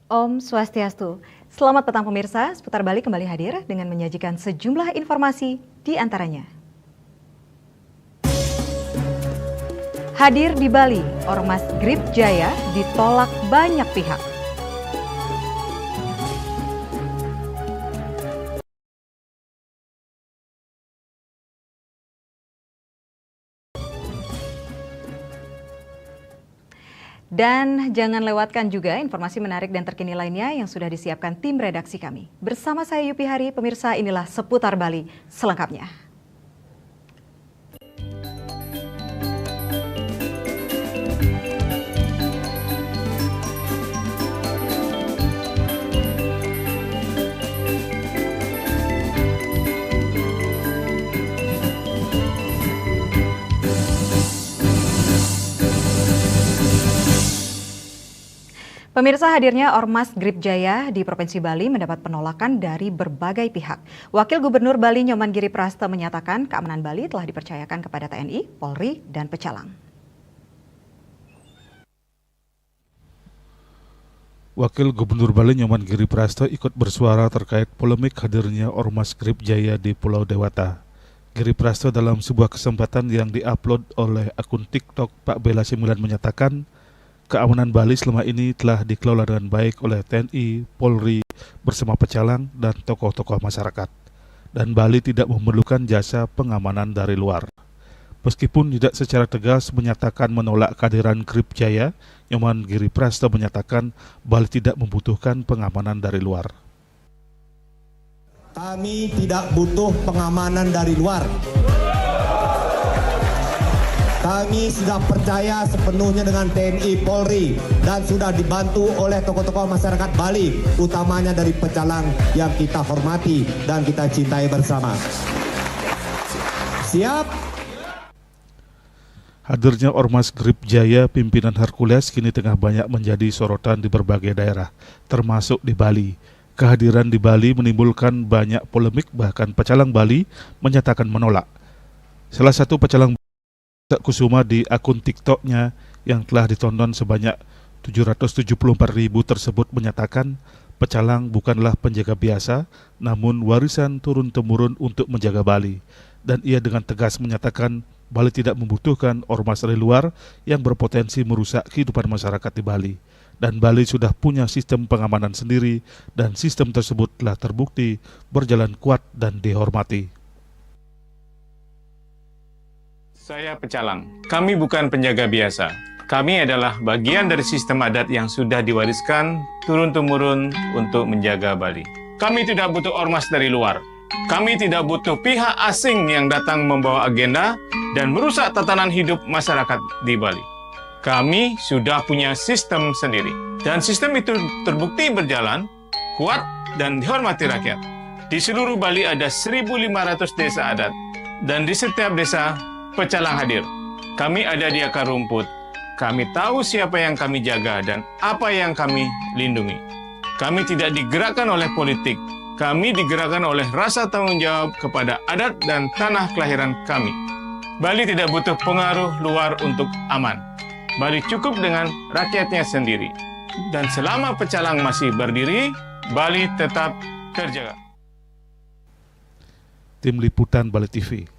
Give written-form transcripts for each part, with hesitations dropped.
Om Swastiastu. Selamat petang pemirsa, Seputar Bali kembali hadir dengan menyajikan sejumlah informasi di antaranya. Hadir di Bali, Ormas Grip Jaya ditolak banyak pihak. Dan jangan lewatkan juga informasi menarik dan terkini lainnya yang sudah disiapkan tim redaksi kami. Bersama saya Yupi Hari, pemirsa inilah Seputar Bali selengkapnya. Pemirsa, hadirnya Ormas Grip Jaya di Provinsi Bali mendapat penolakan dari berbagai pihak. Wakil Gubernur Bali Nyoman Giriprastha menyatakan keamanan Bali telah dipercayakan kepada TNI, Polri, dan Pecalang. Wakil Gubernur Bali Nyoman Giriprastha ikut bersuara terkait polemik hadirnya Ormas Grip Jaya di Pulau Dewata. Giriprastha dalam sebuah kesempatan yang diupload oleh akun TikTok Pak Bela 9 menyatakan, keamanan Bali selama ini telah dikelola dengan baik oleh TNI, Polri, bersama Pecalang dan tokoh-tokoh masyarakat. Dan Bali tidak memerlukan jasa pengamanan dari luar. Meskipun tidak secara tegas menyatakan menolak kehadiran Grip Jaya, Nyoman Giriprastha menyatakan Bali tidak membutuhkan pengamanan dari luar. Kami tidak butuh pengamanan dari luar. Kami sudah percaya sepenuhnya dengan TNI, Polri, dan sudah dibantu oleh tokoh-tokoh masyarakat Bali, utamanya dari Pecalang yang kita hormati dan kita cintai bersama. Siap? Hadirnya Ormas Grip Jaya pimpinan Hercules kini tengah banyak menjadi sorotan di berbagai daerah, termasuk di Bali. Kehadiran di Bali menimbulkan banyak polemik, bahkan Pecalang Bali menyatakan menolak. Salah satu Pecalang Kusuma di akun TikToknya yang telah ditonton sebanyak 774.000 tersebut menyatakan Pecalang bukanlah penjaga biasa, namun warisan turun-temurun untuk menjaga Bali. Dan ia dengan tegas menyatakan Bali tidak membutuhkan ormas dari luar yang berpotensi merusak kehidupan masyarakat di Bali. Dan Bali sudah punya sistem pengamanan sendiri dan sistem tersebut telah terbukti berjalan kuat dan dihormati. Saya Pecalang. Kami bukan penjaga biasa. Kami adalah bagian dari sistem adat yang sudah diwariskan turun-temurun untuk menjaga Bali. Kami tidak butuh ormas dari luar. Kami tidak butuh pihak asing yang datang membawa agenda dan merusak tatanan hidup masyarakat di Bali. Kami sudah punya sistem sendiri. Dan sistem itu terbukti berjalan, kuat, dan dihormati rakyat. Di seluruh Bali ada 1.500 desa adat. Dan di setiap desa Pecalang hadir. Kami ada di akar rumput. Kami tahu siapa yang kami jaga dan apa yang kami lindungi. Kami tidak digerakkan oleh politik. Kami digerakkan oleh rasa tanggung jawab kepada adat dan tanah kelahiran kami. Bali tidak butuh pengaruh luar untuk aman. Bali cukup dengan rakyatnya sendiri. Dan selama Pecalang masih berdiri, Bali tetap terjaga. Tim Liputan Bali TV.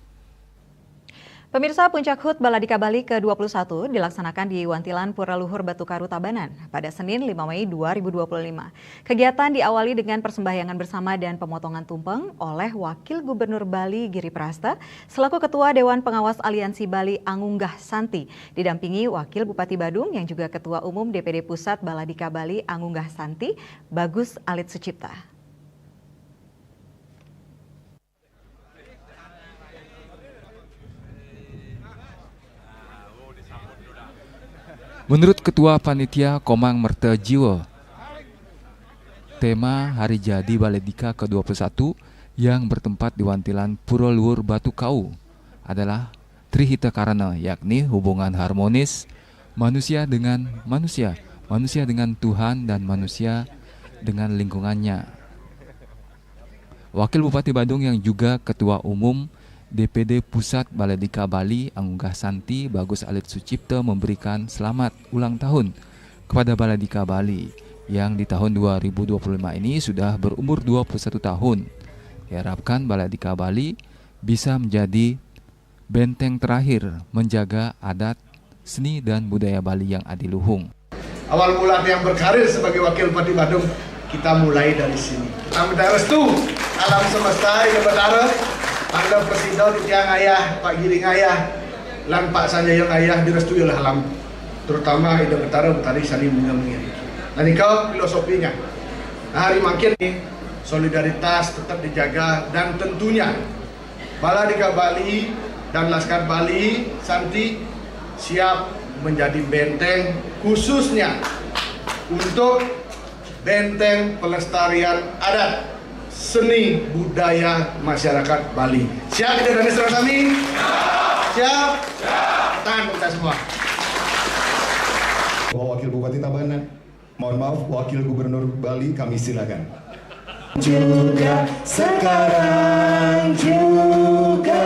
Pemirsa, Puncak HUT Baladika Bali ke-21 dilaksanakan di Wantilan Pura Luhur Batu Karu Tabanan pada Senin 5 Mei 2025. Kegiatan diawali dengan persembahyangan bersama dan pemotongan tumpeng oleh Wakil Gubernur Bali Giriprastha selaku Ketua Dewan Pengawas Aliansi Bali Angunggah Santi, didampingi Wakil Bupati Badung yang juga Ketua Umum DPD Pusat Baladika Bali Angunggah Santi, Bagus Alit Sucipta. Menurut Ketua Panitia Komang Merta Jiwa, tema Hari Jadi Baladika ke-21 yang bertempat di Wantilan Pura Luhur Batu Kau adalah Trihita Karana, yakni hubungan harmonis manusia dengan manusia, manusia dengan Tuhan dan manusia dengan lingkungannya. Wakil Bupati Badung yang juga Ketua Umum DPD Pusat Baladika Bali Angunggah Santi, Bagus Alit Sucipta memberikan selamat ulang tahun kepada Baladika Bali yang di tahun 2025 ini sudah berumur 21 tahun. Diharapkan Baladika Bali bisa menjadi benteng terakhir menjaga adat, seni dan budaya Bali yang adiluhung. Awal mula yang berkarir sebagai wakil Bupati Badung, kita mulai dari sini. Kita minta restu alam semesta yang berdarah, Anda Presiden Tiang Ayah, Pak Giring Ayah, dan Pak Sanjaya Ayah direstui oleh alam, terutama Ida Betara tadi saling mengenai. Dan ikau filosofinya. Nah, hari makin ini solidaritas tetap dijaga dan tentunya Baladika Bali dan Laskar Bali Santi siap menjadi benteng khususnya untuk benteng pelestarian adat seni budaya masyarakat Bali. Siap tidak dari saudara kami? Siap? Tangan kita semua. Wakil Bupati Tabanan, mohon maaf, Wakil Gubernur Bali kami silakan. Juga sekarang juga.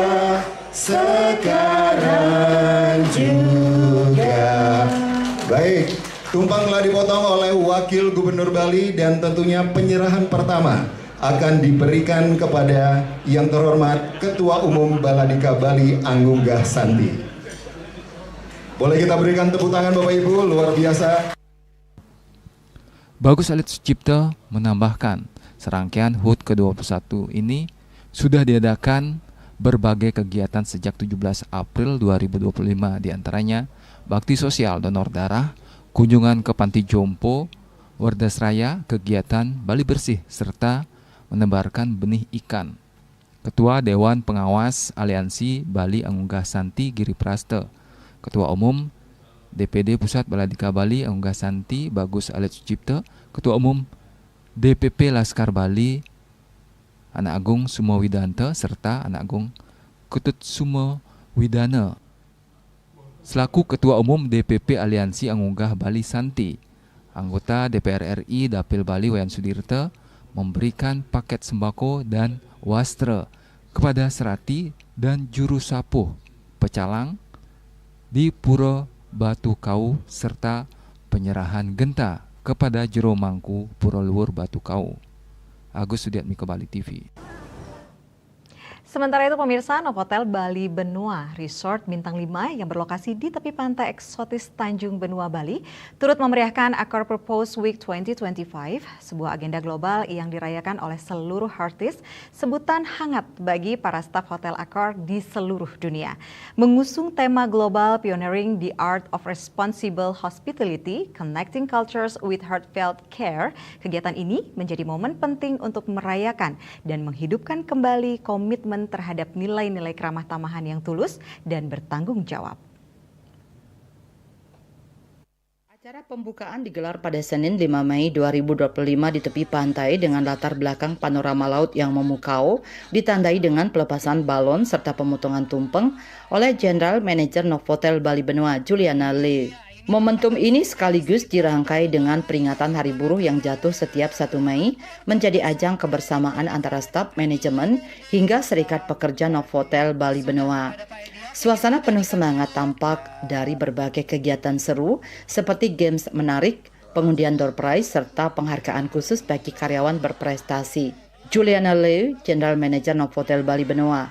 Baik, tumpang telah dipotong oleh Wakil Gubernur Bali dan tentunya penyerahan pertama akan diberikan kepada yang terhormat Ketua Umum Baladika Bali Angunggah Santi. Boleh kita berikan tepuk tangan Bapak Ibu, luar biasa. Bagus Alit Sucipto menambahkan, serangkaian HUT ke-21 ini sudah diadakan berbagai kegiatan sejak 17 April 2025, diantaranya bakti sosial donor darah, kunjungan ke panti jompo, Wardasraya, kegiatan Bali Bersih, serta menebarkan benih ikan. Ketua Dewan Pengawas Aliansi Bali Angunggah Santi Giri Praste, Ketua Umum DPD Pusat Baladika Bali Angunggah Santi Bagus Alit Sucipto, Ketua Umum DPP Laskar Bali Anak Agung Sumo Widanta serta Anak Agung Ketut Sumo Widana. Selaku Ketua Umum DPP Aliansi Angunggah Bali Santi, anggota DPR RI Dapil Bali Wayan Sudirta memberikan paket sembako dan wastra kepada Serati dan Juru Sapuh Pecalang di Pura Batu Kau serta penyerahan genta kepada Jero Mangku Pura Luhur Batu Kau. Agus Sudiatmiko, Bali TV. Sementara itu pemirsa, Novotel Bali Benua Resort Bintang 5 yang berlokasi di tepi pantai eksotis Tanjung Benua, Bali turut memeriahkan Accor Purpose Week 2025, sebuah agenda global yang dirayakan oleh seluruh artis, sebutan hangat bagi para staf Hotel Accor di seluruh dunia. Mengusung tema global Pioneering the Art of Responsible Hospitality, Connecting Cultures with Heartfelt Care, kegiatan ini menjadi momen penting untuk merayakan dan menghidupkan kembali komitmen terhadap nilai-nilai keramah tamahan yang tulus dan bertanggung jawab. Acara pembukaan digelar pada Senin 5 Mei 2025 di tepi pantai dengan latar belakang panorama laut yang memukau, ditandai dengan pelepasan balon serta pemotongan tumpeng oleh General Manager Novotel Bali Benua, Juliana Lee. Momentum ini sekaligus dirangkai dengan peringatan Hari Buruh yang jatuh setiap 1 Mei menjadi ajang kebersamaan antara staf manajemen hingga Serikat Pekerja Novotel Bali Benua. Suasana penuh semangat tampak dari berbagai kegiatan seru seperti games menarik, pengundian door prize, serta penghargaan khusus bagi karyawan berprestasi. Juliana Lee, General Manager Novotel Bali Benua,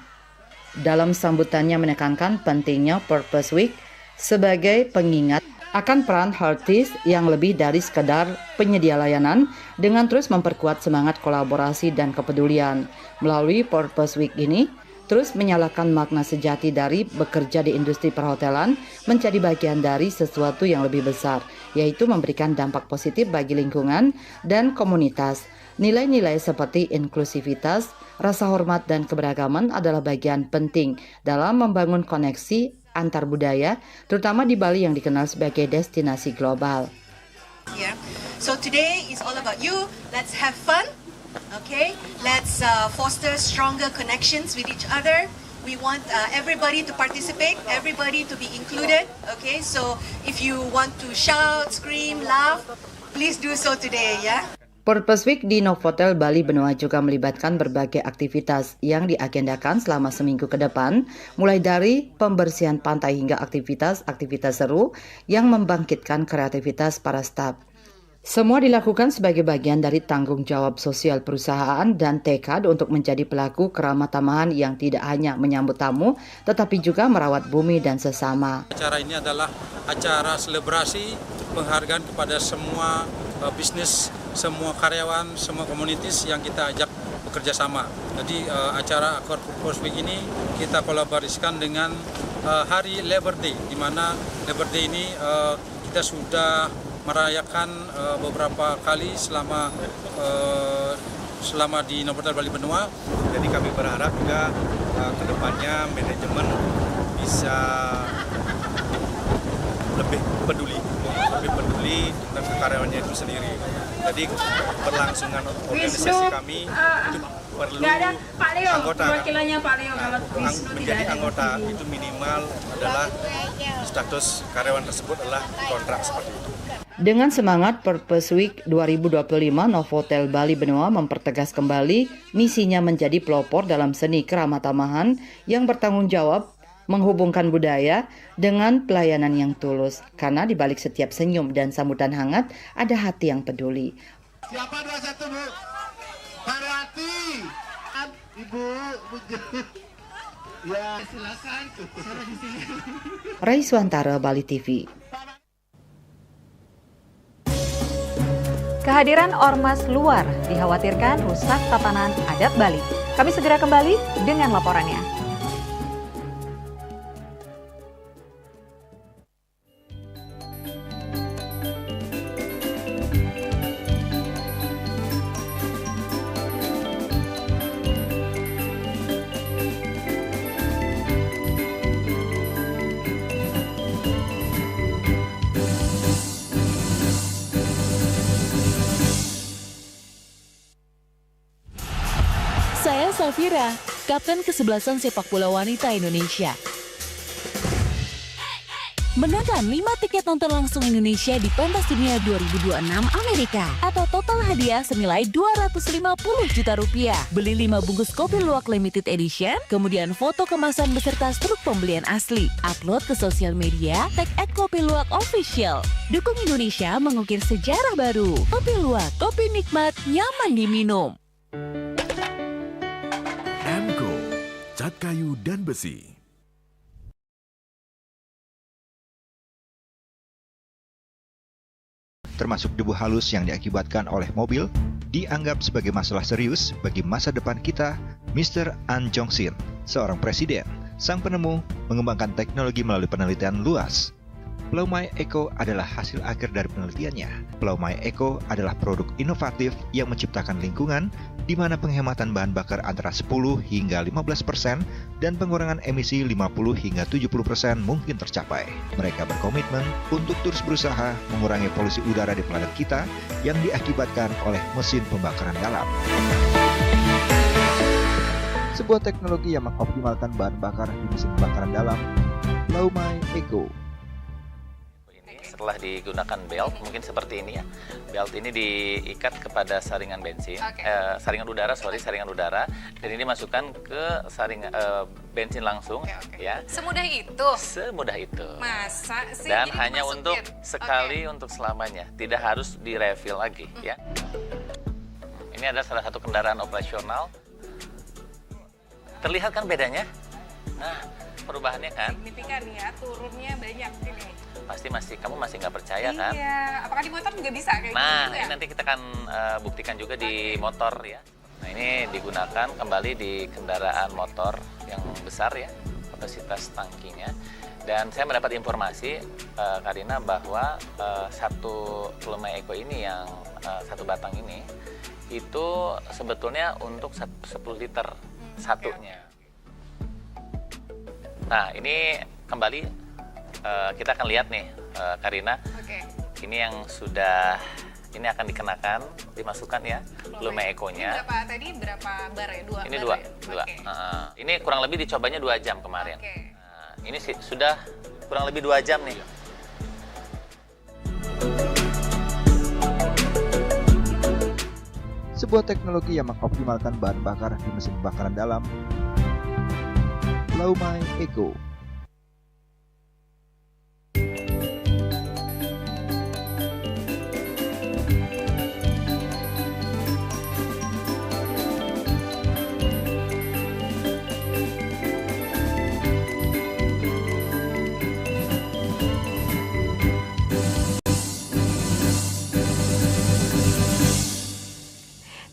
dalam sambutannya menekankan pentingnya Purpose Week sebagai pengingat akan peran artis yang lebih dari sekadar penyedia layanan dengan terus memperkuat semangat kolaborasi dan kepedulian. Melalui Purpose Week ini, terus menyalakan makna sejati dari bekerja di industri perhotelan menjadi bagian dari sesuatu yang lebih besar, yaitu memberikan dampak positif bagi lingkungan dan komunitas. Nilai-nilai seperti inklusivitas, rasa hormat, dan keberagaman adalah bagian penting dalam membangun koneksi antar budaya, terutama di Bali yang dikenal sebagai destinasi global. Yeah. So today is all about you. Let's have fun. Okay. Let's foster stronger connections with each other. We want everybody to participate, everybody to be included. Okay. So if you want to shout, scream, laugh, please do so today. Yeah. Purpose Week di Novotel Bali Benua juga melibatkan berbagai aktivitas yang diagendakan selama seminggu ke depan, mulai dari pembersihan pantai hingga aktivitas seru yang membangkitkan kreativitas para staf. Semua dilakukan sebagai bagian dari tanggung jawab sosial perusahaan dan tekad untuk menjadi pelaku keramah tamahan yang tidak hanya menyambut tamu, tetapi juga merawat bumi dan sesama. Acara ini adalah acara selebrasi penghargaan kepada semua bisnis, semua karyawan, semua komunitas yang kita ajak bekerja sama. Jadi acara Core Purpose Week ini kita kolaborasikan dengan Hari Labor Day, di mana Labor Day ini kita sudah merayakan beberapa kali selama di Novotel Bali Benua. Jadi kami berharap juga ke depannya manajemen bisa lebih peduli tentang karyawannya itu sendiri. Jadi berlangsungan organisasi kami itu perlu anggota menjadi anggota itu minimal adalah status karyawan tersebut adalah kontrak seperti itu. Dengan semangat Purpose Week 2025, Novotel Bali Benua mempertegas kembali misinya menjadi pelopor dalam seni keramah tamahan yang bertanggung jawab menghubungkan budaya dengan pelayanan yang tulus. Karena di balik setiap senyum dan sambutan hangat ada hati yang peduli. Siapa 21, Bu? Parwati. Ibu. Ya, silakan. Raiswantara, Bali TV. Kehadiran ormas luar dikhawatirkan rusak tatanan adat Bali. Kami segera kembali dengan laporannya. Saya Safira, Kapten Kesebelasan Sepak Bola Wanita Indonesia. Menangkan 5 tiket nonton langsung Indonesia di Pentas Dunia 2026 Amerika atau total hadiah senilai Rp250 juta. Beli 5 bungkus kopi luwak limited edition, kemudian foto kemasan beserta struk pembelian asli. Upload ke sosial media, tag @kopiluwak_official. Dukung Indonesia mengukir sejarah baru. Kopi Luwak, kopi nikmat, nyaman diminum. Emco, cat kayu dan besi. Termasuk debu halus yang diakibatkan oleh mobil, dianggap sebagai masalah serius bagi masa depan kita, Mr. An Jong-sin, seorang presiden, sang penemu, mengembangkan teknologi melalui penelitian luas. Plaumai Eco adalah hasil akhir dari penelitiannya. Plaumai Eco adalah produk inovatif yang menciptakan lingkungan di mana penghematan bahan bakar antara 10 hingga 15% dan pengurangan emisi 50 hingga 70% mungkin tercapai. Mereka berkomitmen untuk terus berusaha mengurangi polusi udara di planet kita yang diakibatkan oleh mesin pembakaran dalam. Sebuah teknologi yang mengoptimalkan bahan bakar di mesin pembakaran dalam, Plaumai Eco. Setelah digunakan belt, mungkin seperti ini ya. Belt ini diikat kepada saringan bensin, saringan udara, dan ini dimasukkan ke bensin langsung, ya. Semudah itu? Semudah itu. Masa sih? Dan jadi hanya dimasukin? untuk sekali, untuk selamanya, tidak harus di-refill lagi, ya. Ini adalah salah satu kendaraan operasional. Terlihat kan bedanya? Nah, perubahannya kan? Signifikan ya, turunnya banyak ini. Kamu masih nggak percaya kan? Iya, apakah di motor juga bisa kayak gitu Nah, ya? ini nanti kita akan buktikan juga di motor ya. Nah, ini digunakan kembali di kendaraan motor yang besar ya, kapasitas tangkinya. Dan saya mendapat informasi, Karina, bahwa satu Plaumai Eco ini yang satu batang ini, itu sebetulnya untuk 10 liter satunya. Nah, ini kembali kita akan lihat nih, Karina. Ini yang sudah, ini akan dikenakan, dimasukkan ya, Plaumai Eco-nya. Ini berapa bar ya? Ini dua. Ini kurang lebih dicobanya 2 jam kemarin. Nah, ini sudah kurang lebih 2 jam nih. Sebuah teknologi yang mengoptimalkan bahan bakar di mesin pembakaran dalam, Plaumai Eco.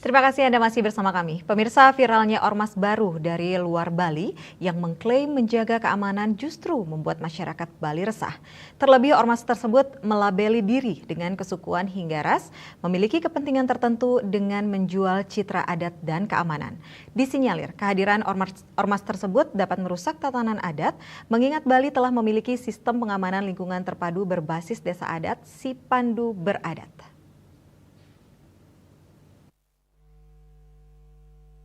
Terima kasih Anda masih bersama kami. Pemirsa, viralnya ormas baru dari luar Bali yang mengklaim menjaga keamanan justru membuat masyarakat Bali resah. Terlebih ormas tersebut melabeli diri dengan kesukuan hingga ras, memiliki kepentingan tertentu dengan menjual citra adat dan keamanan. Disinyalir kehadiran ormas tersebut dapat merusak tatanan adat, mengingat Bali telah memiliki sistem pengamanan lingkungan terpadu berbasis desa adat Sipandu Beradat.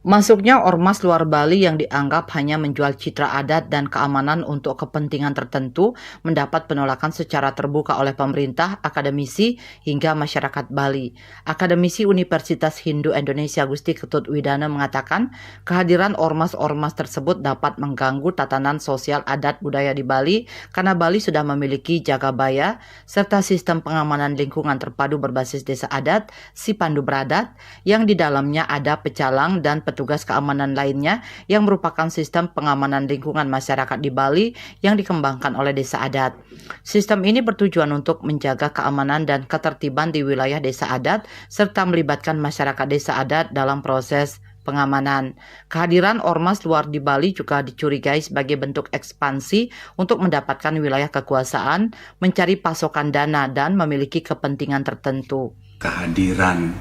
Masuknya ormas luar Bali yang dianggap hanya menjual citra adat dan keamanan untuk kepentingan tertentu mendapat penolakan secara terbuka oleh pemerintah, akademisi, hingga masyarakat Bali. Akademisi Universitas Hindu Indonesia Gusti Ketut Widana mengatakan kehadiran ormas-ormas tersebut dapat mengganggu tatanan sosial adat budaya di Bali karena Bali sudah memiliki Jagabaya serta sistem pengamanan lingkungan terpadu berbasis desa adat Sipandu Beradat yang di dalamnya ada pecalang dan petugas keamanan lainnya yang merupakan sistem pengamanan lingkungan masyarakat di Bali yang dikembangkan oleh desa adat. Sistem ini bertujuan untuk menjaga keamanan dan ketertiban di wilayah desa adat serta melibatkan masyarakat desa adat dalam proses pengamanan. Kehadiran ormas luar di Bali juga dicurigai sebagai bentuk ekspansi untuk mendapatkan wilayah kekuasaan, mencari pasokan dana dan memiliki kepentingan tertentu. Kehadiran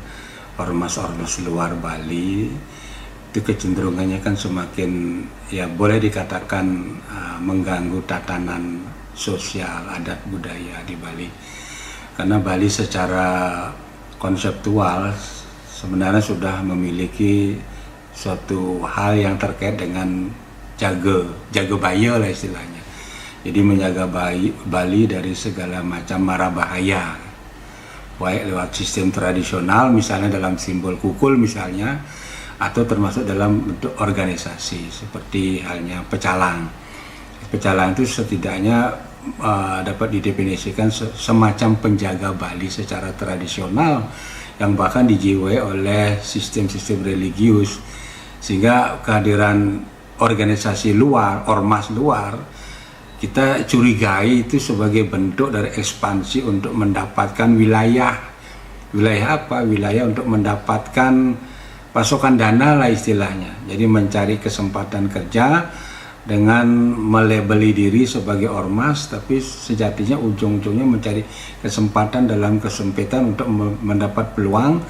ormas-ormas luar Bali itu kecenderungannya kan semakin ya boleh dikatakan mengganggu tatanan sosial adat budaya di Bali, karena Bali secara konseptual sebenarnya sudah memiliki suatu hal yang terkait dengan jaga baya lah istilahnya, jadi menjaga Bali dari segala macam mara bahaya, baik lewat sistem tradisional misalnya dalam simbol kukul misalnya, atau termasuk dalam bentuk organisasi seperti halnya pecalang. Pecalang itu setidaknya dapat didefinisikan semacam penjaga Bali secara tradisional yang bahkan dijiwai oleh sistem-sistem religius, sehingga kehadiran organisasi luar, ormas luar, kita curigai itu sebagai bentuk dari ekspansi untuk mendapatkan wilayah apa? Wilayah untuk mendapatkan pasokan dana lah istilahnya. Jadi mencari kesempatan kerja dengan melabeli diri sebagai ormas, tapi sejatinya ujung-ujungnya mencari kesempatan dalam kesempitan untuk mendapat peluang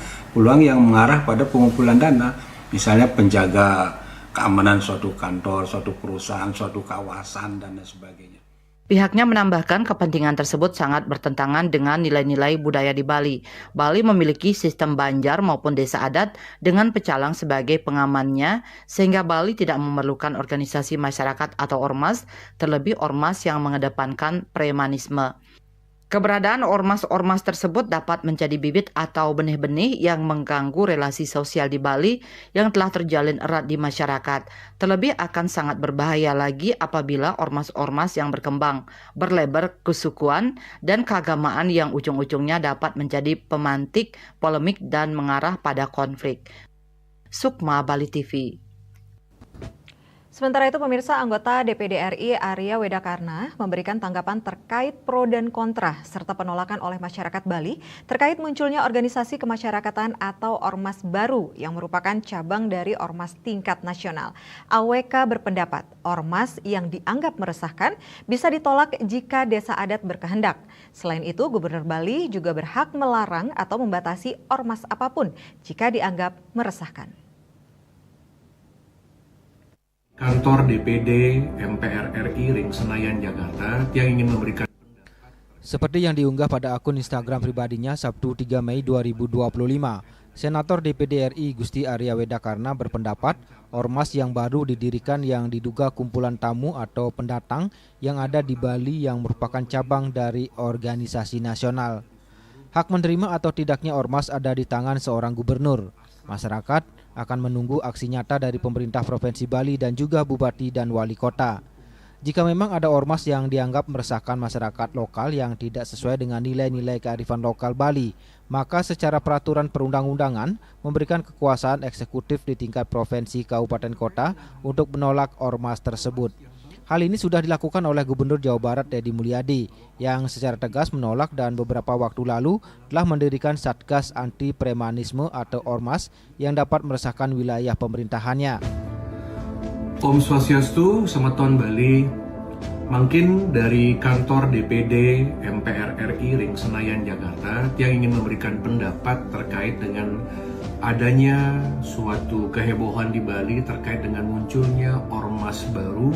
yang mengarah pada pengumpulan dana. Misalnya penjaga keamanan suatu kantor, suatu perusahaan, suatu kawasan dan lain sebagainya. Pihaknya menambahkan kepentingan tersebut sangat bertentangan dengan nilai-nilai budaya di Bali. Bali memiliki sistem banjar maupun desa adat dengan pecalang sebagai pengamannya, sehingga Bali tidak memerlukan organisasi masyarakat atau ormas, terlebih ormas yang mengedepankan premanisme. Keberadaan ormas-ormas tersebut dapat menjadi bibit atau benih-benih yang mengganggu relasi sosial di Bali yang telah terjalin erat di masyarakat. Terlebih akan sangat berbahaya lagi apabila ormas-ormas yang berkembang, berlebar kesukuan dan keagamaan yang ujung-ujungnya dapat menjadi pemantik polemik dan mengarah pada konflik. Sukma, Bali TV. Sementara itu pemirsa, anggota DPD RI Arya Wedakarna memberikan tanggapan terkait pro dan kontra serta penolakan oleh masyarakat Bali terkait munculnya organisasi kemasyarakatan atau ormas baru yang merupakan cabang dari ormas tingkat nasional. AWK berpendapat ormas yang dianggap meresahkan bisa ditolak jika desa adat berkehendak. Selain itu, Gubernur Bali juga berhak melarang atau membatasi ormas apapun jika dianggap meresahkan. Kantor DPD MPR RI Ring Senayan Jakarta yang ingin memberikan seperti yang diunggah pada akun Instagram pribadinya Sabtu 3 Mei 2025, Senator DPD RI Gusti Arya Wedakarna berpendapat ormas yang baru didirikan yang diduga kumpulan tamu atau pendatang yang ada di Bali yang merupakan cabang dari organisasi nasional. Hak menerima atau tidaknya ormas ada di tangan seorang gubernur. Masyarakat akan menunggu aksi nyata dari pemerintah Provinsi Bali dan juga bupati dan wali kota. Jika memang ada ormas yang dianggap meresahkan masyarakat lokal yang tidak sesuai dengan nilai-nilai kearifan lokal Bali, maka secara peraturan perundang-undangan memberikan kekuasaan eksekutif di tingkat provinsi, kabupaten, kota untuk menolak ormas tersebut. Hal ini sudah dilakukan oleh Gubernur Jawa Barat Deddy Mulyadi yang secara tegas menolak dan beberapa waktu lalu telah mendirikan Satgas Anti Premanisme atau Ormas yang dapat meresahkan wilayah pemerintahannya. Om Swastiastu, Sematon Bali. Mungkin dari kantor DPD MPR RI Ring Senayan Jakarta yang ingin memberikan pendapat terkait dengan adanya suatu kehebohan di Bali terkait dengan munculnya ormas baru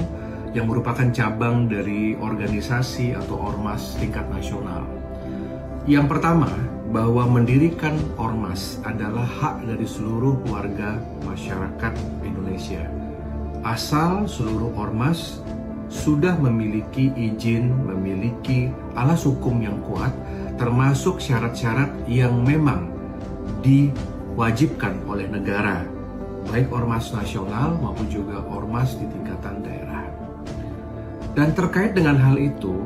yang merupakan cabang dari organisasi atau ormas tingkat nasional. Yang pertama, bahwa mendirikan ormas adalah hak dari seluruh warga masyarakat Indonesia. Asal seluruh ormas sudah memiliki izin, memiliki alas hukum yang kuat, termasuk syarat-syarat yang memang diwajibkan oleh negara, baik ormas nasional maupun juga ormas di tingkatan daerah. Dan terkait dengan hal itu,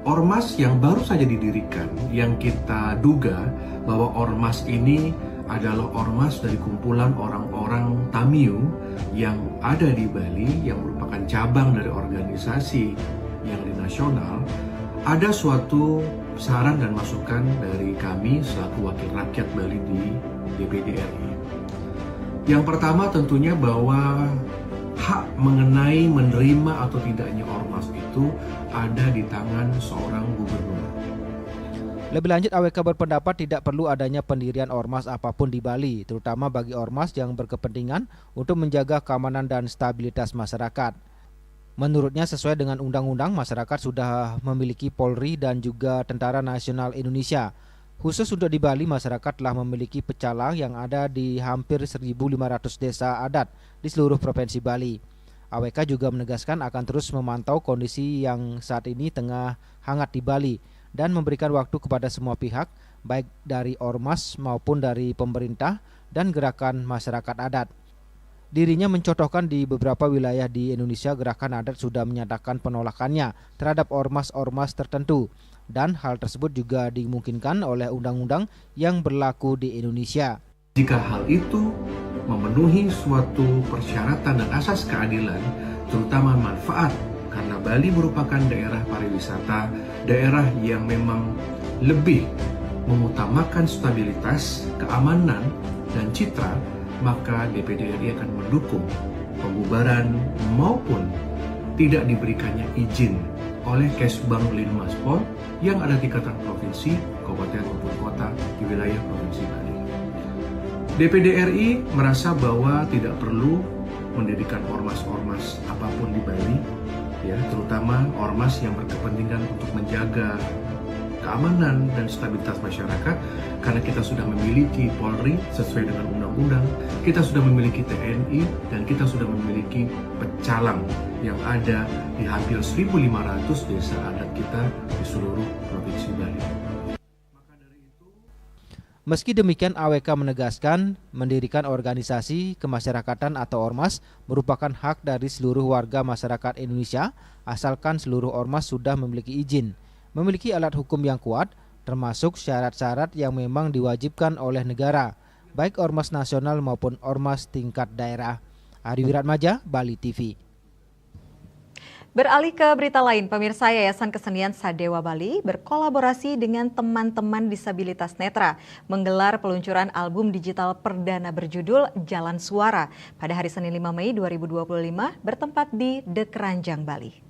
ormas yang baru saja didirikan, yang kita duga bahwa ormas ini adalah ormas dari kumpulan orang-orang Tamiu yang ada di Bali, yang merupakan cabang dari organisasi yang di nasional, ada suatu saran dan masukan dari kami selaku wakil rakyat Bali di DPD RI. Yang pertama tentunya bahwa hak mengenai menerima atau tidaknya ormas itu ada di tangan seorang gubernur. Lebih lanjut, AWK berpendapat tidak perlu adanya pendirian ormas apapun di Bali, terutama bagi ormas yang berkepentingan untuk menjaga keamanan dan stabilitas masyarakat. Menurutnya, sesuai dengan undang-undang, masyarakat sudah memiliki Polri dan juga Tentara Nasional Indonesia. Khusus untuk di Bali, masyarakat telah memiliki pecalang yang ada di hampir 1.500 desa adat di seluruh provinsi Bali. AWK juga menegaskan akan terus memantau kondisi yang saat ini tengah hangat di Bali dan memberikan waktu kepada semua pihak, baik dari ormas maupun dari pemerintah dan gerakan masyarakat adat. Dirinya mencontohkan di beberapa wilayah di Indonesia gerakan adat sudah menyatakan penolakannya terhadap ormas-ormas tertentu. Dan hal tersebut juga dimungkinkan oleh undang-undang yang berlaku di Indonesia. Jika hal itu memenuhi suatu persyaratan dan asas keadilan, terutama manfaat, karena Bali merupakan daerah pariwisata, daerah yang memang lebih mengutamakan stabilitas, keamanan, dan citra, maka DPD RI akan mendukung pembubaran maupun tidak diberikannya izin oleh Kesbang Linmaspol yang ada tingkatan provinsi, kabupaten maupun kota di wilayah provinsi Bali. DPD RI merasa bahwa tidak perlu mendirikan ormas-ormas apapun di Bali, ya, terutama ormas yang berkepentingan untuk menjaga keamanan dan stabilitas masyarakat, karena kita sudah memiliki Polri sesuai dengan undang-undang, kita sudah memiliki TNI, dan kita sudah memiliki pecalang yang ada di hampir 1.500 desa adat kita di seluruh provinsi Bali. Meski demikian, AWK menegaskan mendirikan organisasi kemasyarakatan atau ormas merupakan hak dari seluruh warga masyarakat Indonesia, asalkan seluruh ormas sudah memiliki izin, memiliki alat hukum yang kuat, termasuk syarat-syarat yang memang diwajibkan oleh negara, baik ormas nasional maupun ormas tingkat daerah. Ari Wiratmaja, Bali TV. Beralih ke berita lain, pemirsa, Yayasan Kesenian Sadewa Bali berkolaborasi dengan teman-teman disabilitas netra menggelar peluncuran album digital perdana berjudul Jalan Suara pada hari Senin 5 Mei 2025 bertempat di The Keranjang, Bali.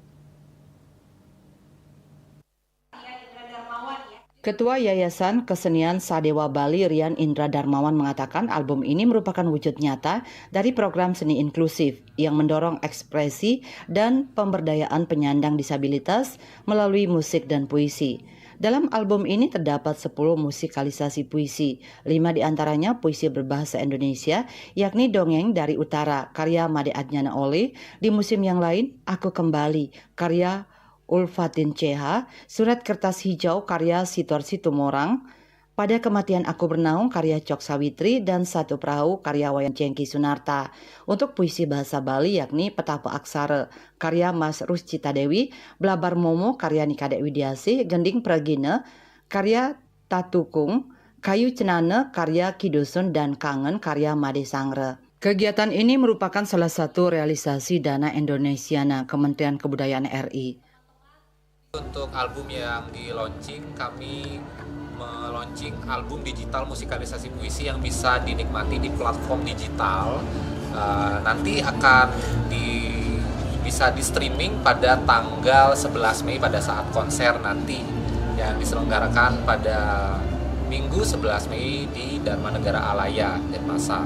Ketua Yayasan Kesenian Sadewa Bali Rian Indra Darmawan mengatakan album ini merupakan wujud nyata dari program seni inklusif yang mendorong ekspresi dan pemberdayaan penyandang disabilitas melalui musik dan puisi. Dalam album ini terdapat 10 musikalisasi puisi, 5 diantaranya puisi berbahasa Indonesia, yakni Dongeng dari Utara, karya Made Adnyana Ole, di musim yang lain, Aku Kembali, karya Ulfatin CH, Surat Kertas Hijau karya Sitor Situmorang, Pada Kematian Aku Bernaung karya Cok Sawitri, dan Satu Perahu karya Wayan Cengki Sunarta. Untuk puisi bahasa Bali yakni Petapa Aksara karya Mas Ruscita Dewi, Blabar Momo karya Nikadek Widiasi, Gending Pragina karya Tatukung, Kayu Cenane karya Kidusun, dan Kangen karya Made Sangre. Kegiatan ini merupakan salah satu realisasi Dana Indonesiana Kementerian Kebudayaan RI. Untuk album yang di-launching, kami meluncing album digital musikalisasi puisi yang bisa dinikmati di platform digital. Nanti akan bisa di streaming pada tanggal 11 Mei pada saat konser nanti yang diselenggarakan pada Minggu 11 Mei di Dharma Negara Alaya, Denpasar.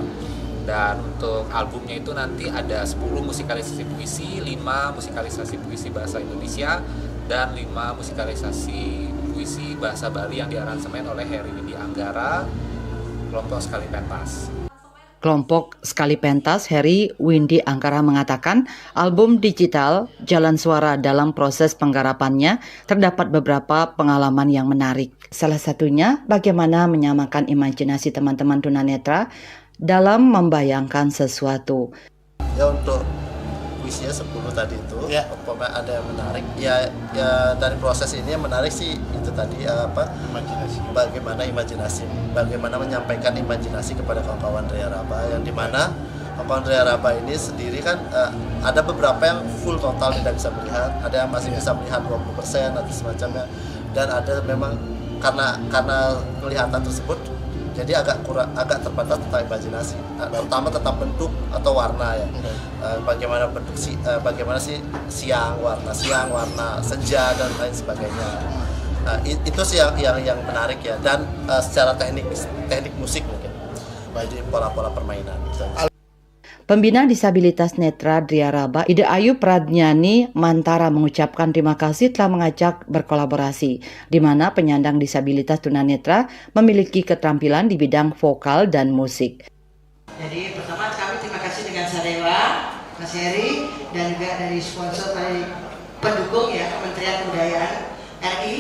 Dan untuk albumnya itu nanti ada 10 musikalisasi puisi, 5 musikalisasi puisi bahasa Indonesia, dan 5 musikalisasi puisi bahasa Bali yang diaransemen oleh Heri Windy Anggara, kelompok Sekali Pentas. Kelompok Sekali Pentas Heri Windy Anggara mengatakan album digital Jalan Suara dalam proses penggarapannya terdapat beberapa pengalaman yang menarik. Salah satunya bagaimana menyamakan imajinasi teman-teman tunanetra dalam membayangkan sesuatu. Ya untuk puisinya 10 tadi itu, ada yang menarik. Ya dari proses ini yang menarik sih itu tadi imajinasi. Bagaimana menyampaikan imajinasi kepada kawan-kawan Ria Raba, yang dimana kawan Ria Raba ini sendiri kan ada beberapa yang full total tidak bisa melihat, ada yang masih bisa melihat 20% atau semacamnya, dan ada memang karena kelihatan tersebut jadi agak terbatas tentang imajinasi, terutama tentang bentuk atau warna ya. Bagaimana bentuk bagaimana sih siang warna senja dan lain sebagainya. Itu sih yang menarik ya, dan secara teknik musik mungkin bagi pola-pola permainan gitu. Pembina disabilitas netra Ria Raba, Ida Ayu Pradnyani Mantara mengucapkan terima kasih telah mengajak berkolaborasi, di mana penyandang disabilitas tunanetra memiliki keterampilan di bidang vokal dan musik. Jadi pertama kami terima kasih dengan Sadewa, Mas Heri, dan juga dari sponsor dari pendukung ya Kementerian Kebudayaan RI.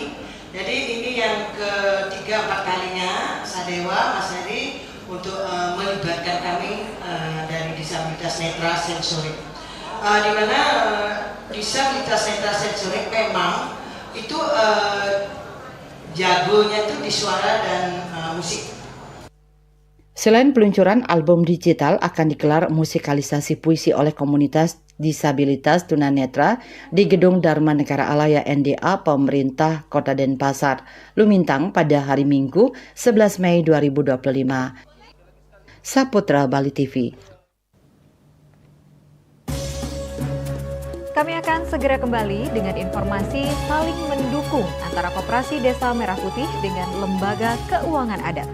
Jadi ini yang ketiga 4 kalinya Sadewa, Mas Heri untuk melibatkan kami dari disabilitas netra sensorik, di mana disabilitas netra sensorik memang itu jagonya itu di suara dan musik. Selain peluncuran album digital, akan digelar musikalisasi puisi oleh komunitas disabilitas tunanetra di Gedung Dharma Negara Alaya NDA Pemerintah Kota Denpasar, Lumintang pada hari Minggu 11 Mei 2025. Saputra Bali TV. Kami akan segera kembali dengan informasi saling mendukung antara Koperasi Desa Merah Putih dengan Lembaga Keuangan Adat.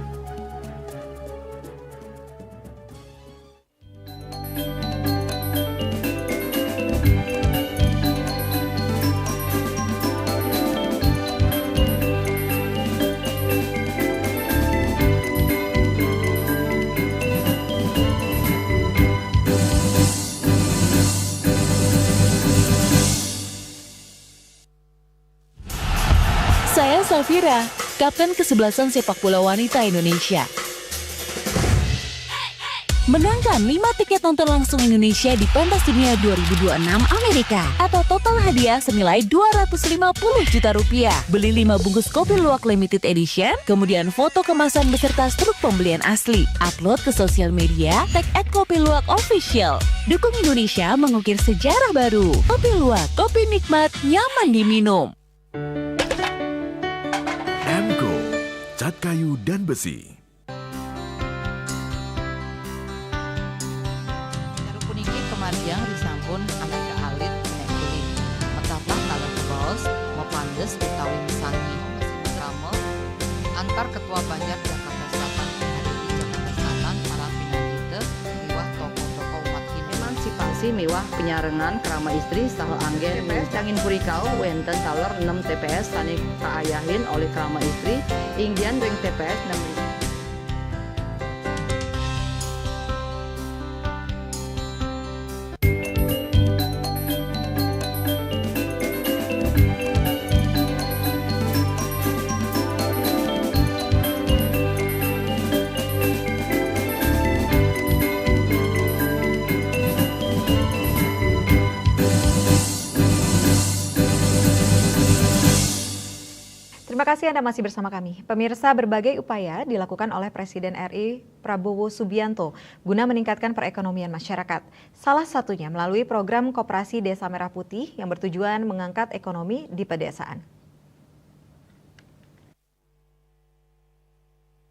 Saya Safira, Kapten Kesebelasan Sepak Bola Wanita Indonesia. Menangkan 5 tiket nonton langsung Indonesia di Pentas Dunia 2026 Amerika atau total hadiah senilai Rp250 juta. Beli 5 bungkus kopi luwak limited edition, kemudian foto kemasan beserta struk pembelian asli. Upload ke sosial media, tag @kopiluwak_official. Dukung Indonesia mengukir sejarah baru. Kopi Luwak, kopi nikmat, nyaman diminum. Emco, cat kayu dan besi. Puniki kemariang disampun angkat ke alit nek kulit. Petapah kalau terus mepandes utawi misangi mesin kamel antar Ketua Banjar Jakarta Selatan hari di Jakarta Selatan para pinangite miwah tokoh-tokoh umat Hindu. Emansipasi miwah penyarengan kerama istri saha anggen TPS Cangin Purikau wenten taler 6 TPS sani kaayahin oleh kerama istri inggian ring TPS 6. Terima kasih Anda masih bersama kami. Pemirsa, berbagai upaya dilakukan oleh Presiden RI Prabowo Subianto guna meningkatkan perekonomian masyarakat. Salah satunya melalui program Koperasi Desa Merah Putih yang bertujuan mengangkat ekonomi di pedesaan.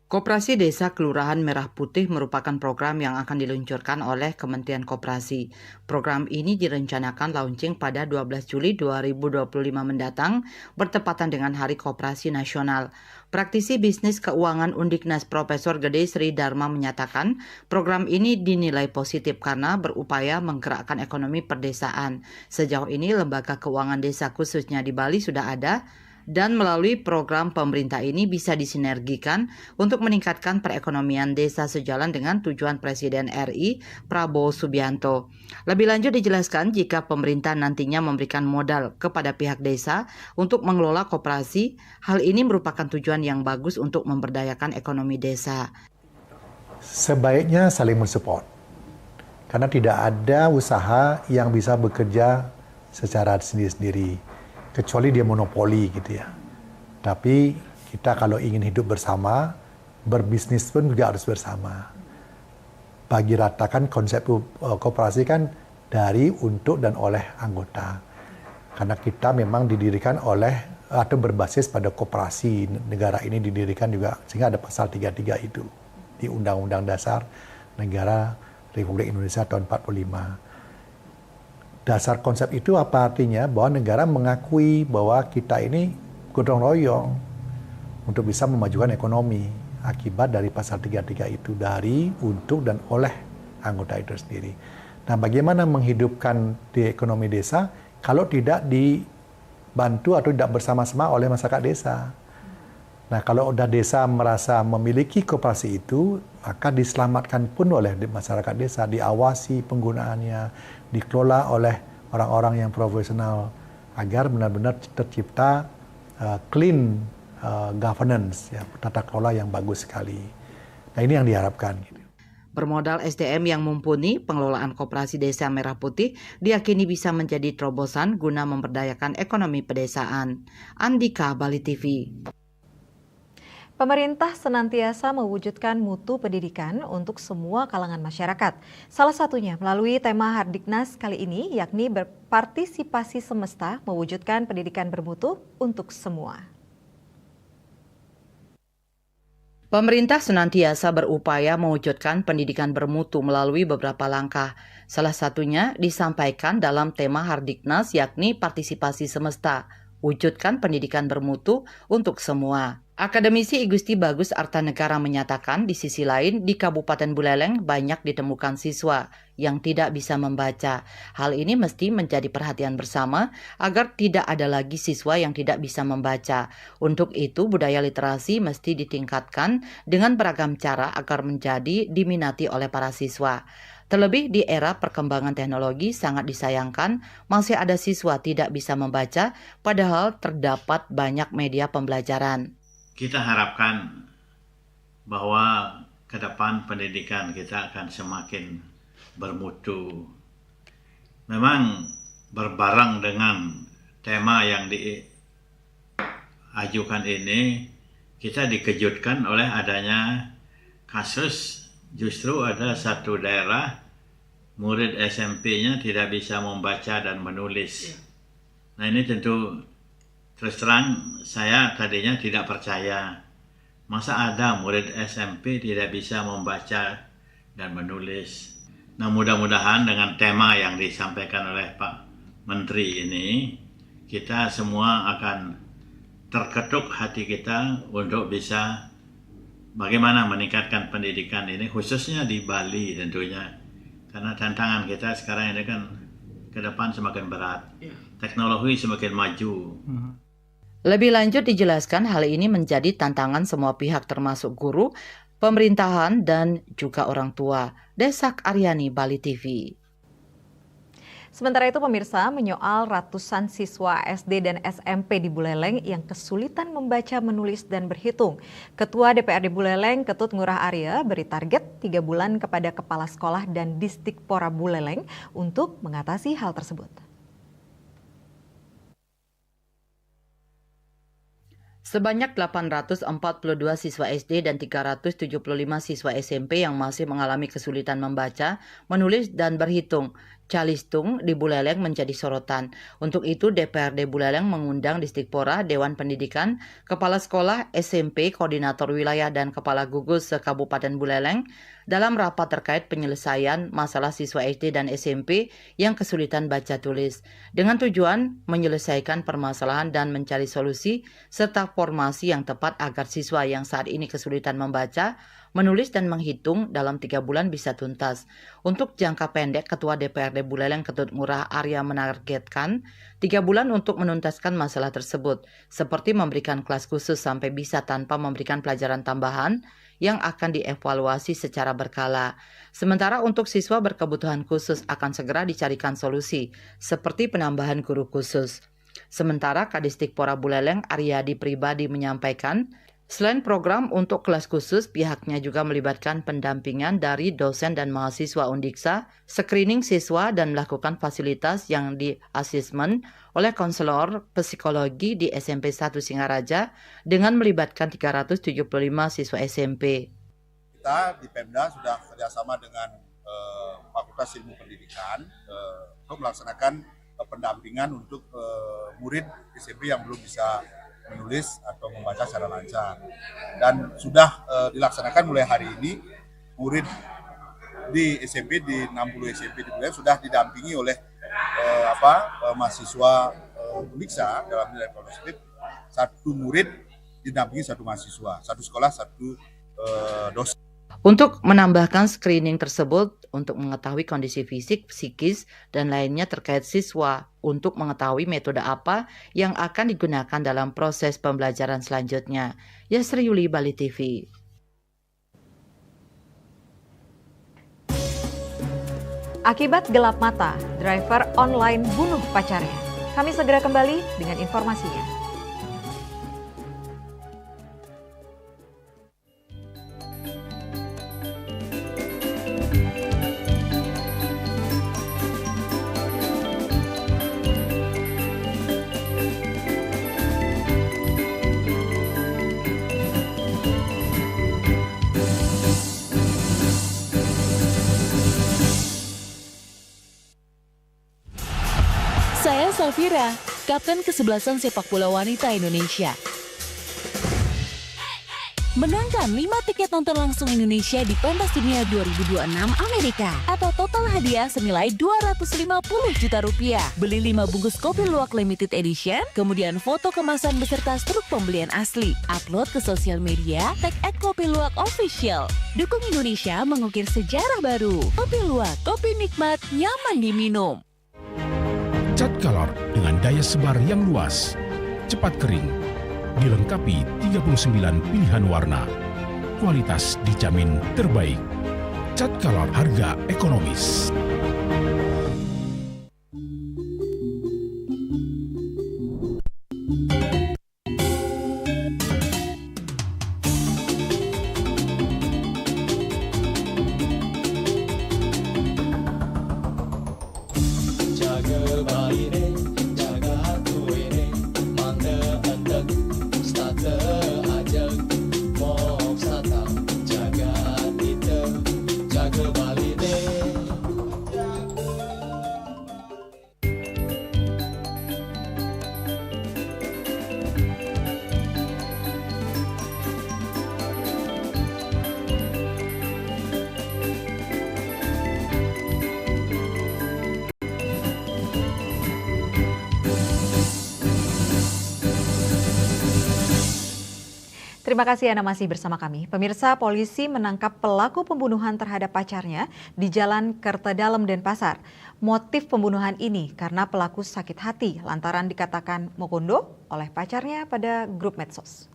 Koperasi Desa Kelurahan Merah Putih merupakan program yang akan diluncurkan oleh Kementerian Koperasi. Program ini direncanakan launching pada 12 Juli 2025 mendatang, bertepatan dengan Hari Koperasi Nasional. Praktisi bisnis keuangan Undiknas Profesor Gede Sri Dharma menyatakan, program ini dinilai positif karena berupaya menggerakkan ekonomi perdesaan. Sejauh ini lembaga keuangan desa khususnya di Bali sudah ada, dan melalui program pemerintah ini bisa disinergikan untuk meningkatkan perekonomian desa sejalan dengan tujuan Presiden RI Prabowo Subianto. Lebih lanjut dijelaskan, jika pemerintah nantinya memberikan modal kepada pihak desa untuk mengelola koperasi, hal ini merupakan tujuan yang bagus untuk memberdayakan ekonomi desa. Sebaiknya saling mensupport, karena tidak ada usaha yang bisa bekerja secara sendiri-sendiri, kecuali dia monopoli gitu ya. Tapi kita kalau ingin hidup bersama, berbisnis pun juga harus bersama. Bagi ratakan konsep koperasi kan dari, untuk, dan oleh anggota. Karena kita memang didirikan oleh atau berbasis pada koperasi. Negara ini didirikan juga sehingga ada pasal 33 itu di Undang-Undang Dasar Negara Republik Indonesia tahun 45. Dasar konsep itu apa artinya? Bahwa negara mengakui bahwa kita ini gotong royong untuk bisa memajukan ekonomi akibat dari pasal 33 itu, dari, untuk, dan oleh anggota itu sendiri. Nah, bagaimana menghidupkan di ekonomi desa kalau tidak dibantu atau tidak bersama-sama oleh masyarakat desa? Nah, kalau udah desa merasa memiliki koperasi itu, maka diselamatkan pun oleh masyarakat desa, diawasi penggunaannya, dikelola oleh orang-orang yang profesional agar benar-benar tercipta clean governance, ya, tata kelola yang bagus sekali. Nah, ini yang diharapkan. Bermodal SDM yang mumpuni, pengelolaan Koperasi Desa Merah Putih diyakini bisa menjadi terobosan guna memberdayakan ekonomi pedesaan. Andika, Bali TV. Pemerintah senantiasa mewujudkan mutu pendidikan untuk semua kalangan masyarakat. Salah satunya melalui tema Hardiknas kali ini, yakni berpartisipasi semesta mewujudkan pendidikan bermutu untuk semua. Pemerintah senantiasa berupaya mewujudkan pendidikan bermutu melalui beberapa langkah. Salah satunya disampaikan dalam tema Hardiknas, yakni partisipasi semesta, wujudkan pendidikan bermutu untuk semua. Akademisi I Gusti Bagus Artanegara menyatakan, di sisi lain di Kabupaten Buleleng banyak ditemukan siswa yang tidak bisa membaca. Hal ini mesti menjadi perhatian bersama agar tidak ada lagi siswa yang tidak bisa membaca. Untuk itu budaya literasi mesti ditingkatkan dengan beragam cara agar menjadi diminati oleh para siswa. Terlebih di era perkembangan teknologi, sangat disayangkan masih ada siswa tidak bisa membaca padahal terdapat banyak media pembelajaran. Kita harapkan bahwa ke depan pendidikan kita akan semakin bermutu. Memang berbareng dengan tema yang diajukan ini, kita dikejutkan oleh adanya kasus justru ada satu daerah murid SMP-nya tidak bisa membaca dan menulis. Nah, ini tentu terus terang saya tadinya tidak percaya. Masa ada murid SMP tidak bisa membaca dan menulis. Nah, mudah-mudahan dengan tema yang disampaikan oleh Pak Menteri ini, kita semua akan terketuk hati kita untuk bisa bagaimana meningkatkan pendidikan ini, khususnya di Bali tentunya. Karena tantangan kita sekarang ini kan ke depan semakin berat. Teknologi semakin maju. Lebih lanjut dijelaskan, hal ini menjadi tantangan semua pihak termasuk guru, pemerintahan, dan juga orang tua. Desak Aryani, Bali TV. Sementara itu pemirsa, menyoal ratusan siswa SD dan SMP di Buleleng yang kesulitan membaca, menulis, dan berhitung. Ketua DPRD Buleleng, Ketut Ngurah Arya, beri target 3 bulan kepada kepala sekolah dan Disdikpora Buleleng untuk mengatasi hal tersebut. Sebanyak 842 siswa SD dan 375 siswa SMP yang masih mengalami kesulitan membaca, menulis, dan berhitung. Calistung di Buleleng menjadi sorotan. Untuk itu DPRD Buleleng mengundang Distikpora, Dewan Pendidikan, Kepala Sekolah, SMP, Koordinator Wilayah, dan Kepala Gugus se-Kabupaten Buleleng dalam rapat terkait penyelesaian masalah siswa SD dan SMP yang kesulitan baca tulis. Dengan tujuan menyelesaikan permasalahan dan mencari solusi serta formasi yang tepat agar siswa yang saat ini kesulitan membaca, menulis, dan menghitung dalam 3 bulan bisa tuntas. Untuk jangka pendek, Ketua DPRD Buleleng Ketut Ngurah Arya menargetkan 3 bulan untuk menuntaskan masalah tersebut, seperti memberikan kelas khusus sampai bisa tanpa memberikan pelajaran tambahan yang akan dievaluasi secara berkala. Sementara untuk siswa berkebutuhan khusus akan segera dicarikan solusi, seperti penambahan guru khusus. Sementara Kadistikpora Buleleng Aryadi Pribadi menyampaikan, selain program untuk kelas khusus, pihaknya juga melibatkan pendampingan dari dosen dan mahasiswa Undiksa, screening siswa, dan melakukan fasilitas yang di-asesmen oleh konselor psikologi di SMP 1 Singaraja dengan melibatkan 375 siswa SMP. Kita di Pemda sudah kerjasama dengan Fakultas Ilmu Pendidikan untuk melaksanakan pendampingan untuk murid SMP yang belum bisa menulis atau membaca secara lancar, dan sudah dilaksanakan mulai hari ini. Murid di SMP, di 60 SMP di Buleleng sudah didampingi oleh mahasiswa Undiksa dalam nilai positif. 1 murid didampingi 1 mahasiswa, 1 sekolah 1 dosen. Untuk menambahkan screening tersebut untuk mengetahui kondisi fisik, psikis, dan lainnya terkait siswa untuk mengetahui metode apa yang akan digunakan dalam proses pembelajaran selanjutnya. Yasri Yuli, Bali TV. Akibat gelap mata, driver online bunuh pacarnya. Kami segera kembali dengan informasinya. Saya Safira, kapten kesebelasan sepak bola wanita Indonesia. Menangkan 5 tiket nonton langsung Indonesia di Pentas Dunia 2026 Amerika atau total hadiah senilai Rp250 juta. Beli 5 bungkus kopi luwak limited edition, kemudian foto kemasan beserta struk pembelian asli. Upload ke sosial media, tag @kopiluwak_official. Dukung Indonesia mengukir sejarah baru. Kopi Luwak, kopi nikmat, nyaman diminum. Cat Color dengan daya sebar yang luas, cepat kering, dilengkapi 39 pilihan warna. Kualitas dijamin terbaik. Cat Color, harga ekonomis. Terima kasih Anda masih bersama kami. Pemirsa, polisi menangkap pelaku pembunuhan terhadap pacarnya di Jalan Kertedalem, Denpasar. Motif pembunuhan ini karena pelaku sakit hati lantaran dikatakan mokondo oleh pacarnya pada grup medsos.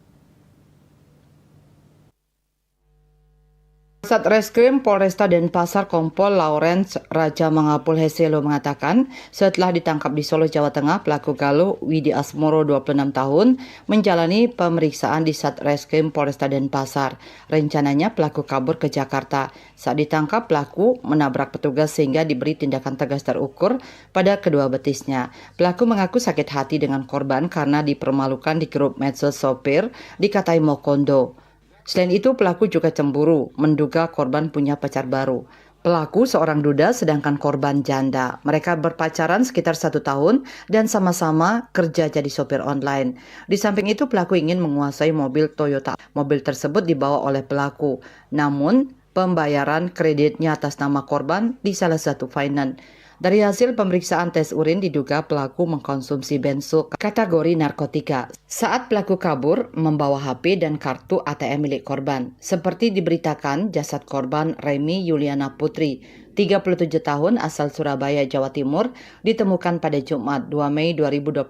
Satreskrim Polresta Denpasar Kompol Lawrence Raja Mangapul Heselo mengatakan setelah ditangkap di Solo, Jawa Tengah, pelaku Galuh Widi Asmoro 26 tahun menjalani pemeriksaan di Satreskrim Polresta Denpasar. Rencananya pelaku kabur ke Jakarta. Saat ditangkap, pelaku menabrak petugas sehingga diberi tindakan tegas terukur pada kedua betisnya. Pelaku mengaku sakit hati dengan korban karena dipermalukan di grup medsos sopir dikatai Mokondo. Selain itu, pelaku juga cemburu, menduga korban punya pacar baru. Pelaku seorang duda sedangkan korban janda. Mereka berpacaran sekitar 1 tahun dan sama-sama kerja jadi sopir online. Di samping itu, pelaku ingin menguasai mobil Toyota. Mobil tersebut dibawa oleh pelaku. Namun, pembayaran kreditnya atas nama korban di salah satu finance. Dari hasil pemeriksaan tes urin diduga pelaku mengkonsumsi benzo kategori narkotika. Saat pelaku kabur, membawa HP dan kartu ATM milik korban. Seperti diberitakan, jasad korban Remi Yuliana Putri, 37 tahun asal Surabaya, Jawa Timur, ditemukan pada Jumat 2 Mei 2025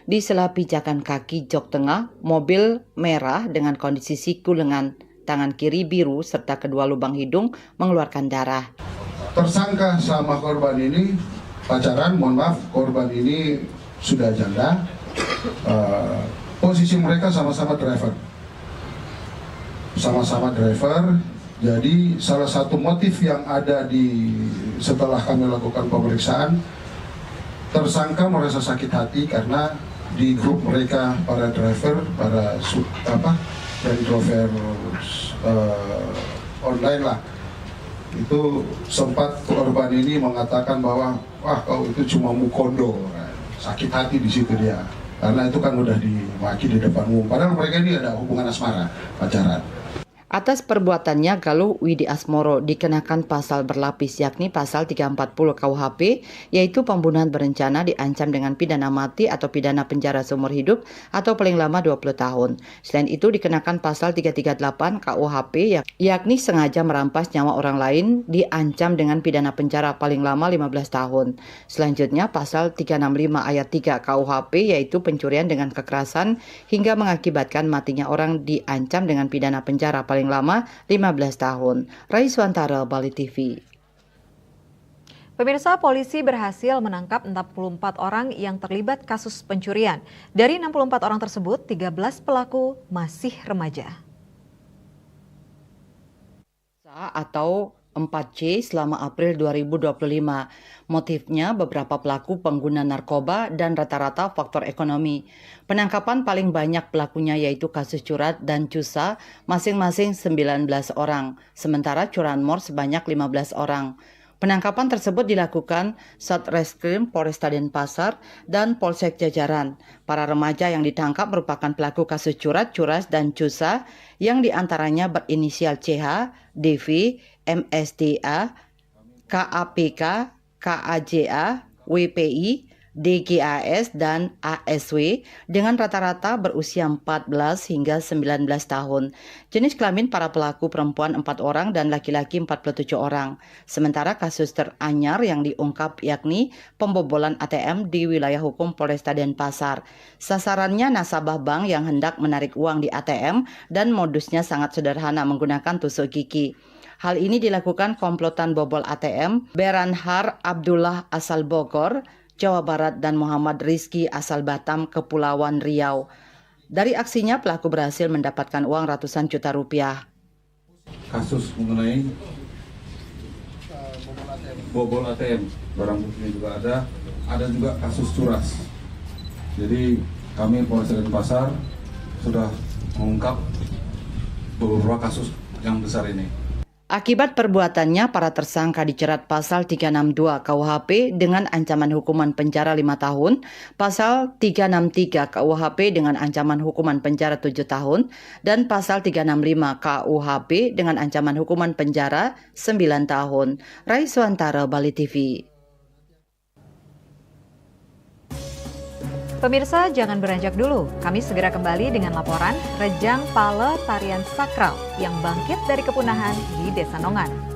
di sela pijakan kaki jok tengah mobil merah dengan kondisi siku lengan tangan kiri biru serta kedua lubang hidung mengeluarkan darah. Tersangka sama korban ini pacaran, mohon maaf, korban ini sudah janda. Posisi mereka sama-sama driver. Sama-sama driver. Jadi salah satu motif yang ada setelah kami lakukan pemeriksaan, tersangka merasa sakit hati karena di grup mereka para driver, dan driver online lah. Itu sempat korban ini mengatakan bahwa wah kau itu cuma mukondo, sakit hati di situ dia, karena itu kan udah dimaki di depan umum. Padahal mereka ini ada hubungan asmara, pacaran. Atas perbuatannya, Galuh Widi Asmoro dikenakan pasal berlapis, yakni pasal 340 KUHP, yaitu pembunuhan berencana diancam dengan pidana mati atau pidana penjara seumur hidup atau paling lama 20 tahun. Selain itu dikenakan pasal 338 KUHP, yakni sengaja merampas nyawa orang lain diancam dengan pidana penjara paling lama 15 tahun. Selanjutnya pasal 365 ayat 3 KUHP, yaitu pencurian dengan kekerasan hingga mengakibatkan matinya orang diancam dengan pidana penjara paling lama 15 tahun. Raiswantara, Bali TV. Pemirsa, polisi berhasil menangkap 44 orang yang terlibat kasus pencurian. Dari 64 orang tersebut, 13 pelaku masih remaja. Atau 4C selama April 2025. Motifnya beberapa pelaku pengguna narkoba dan rata-rata faktor ekonomi. Penangkapan paling banyak pelakunya yaitu kasus curat dan cusa masing-masing 19 orang, sementara curanmor sebanyak 15 orang. Penangkapan tersebut dilakukan Satreskrim Polresta Denpasar dan Polsek Jajaran. Para remaja yang ditangkap merupakan pelaku kasus curat, curas, dan cusa yang diantaranya berinisial CH, DV, MSDA, KAPK, KAJA, WPI, DGAS, dan ASW dengan rata-rata berusia 14 hingga 19 tahun. Jenis kelamin para pelaku perempuan 4 orang dan laki-laki 47 orang. Sementara kasus teranyar yang diungkap yakni pembobolan ATM di wilayah hukum Polresta Denpasar. Sasarannya nasabah bank yang hendak menarik uang di ATM dan modusnya sangat sederhana menggunakan tusuk gigi. Hal ini dilakukan komplotan bobol ATM Beranhar Abdullah asal Bogor, Jawa Barat dan Muhammad Rizki asal Batam, Kepulauan Riau. Dari aksinya pelaku berhasil mendapatkan uang ratusan juta rupiah. Kasus mengenai bobol ATM, barang buktinya juga ada juga kasus curas. Jadi kami Polres Denpasar sudah mengungkap beberapa kasus yang besar ini. Akibat perbuatannya, para tersangka dijerat pasal 362 KUHP dengan ancaman hukuman penjara 5 tahun, pasal 363 KUHP dengan ancaman hukuman penjara 7 tahun, dan pasal 365 KUHP dengan ancaman hukuman penjara 9 tahun. Raiswantara, Bali TV. Pemirsa, jangan beranjak dulu. Kami segera kembali dengan laporan Rejang Pale Tarian Sakral yang bangkit dari kepunahan di Desa Nongan.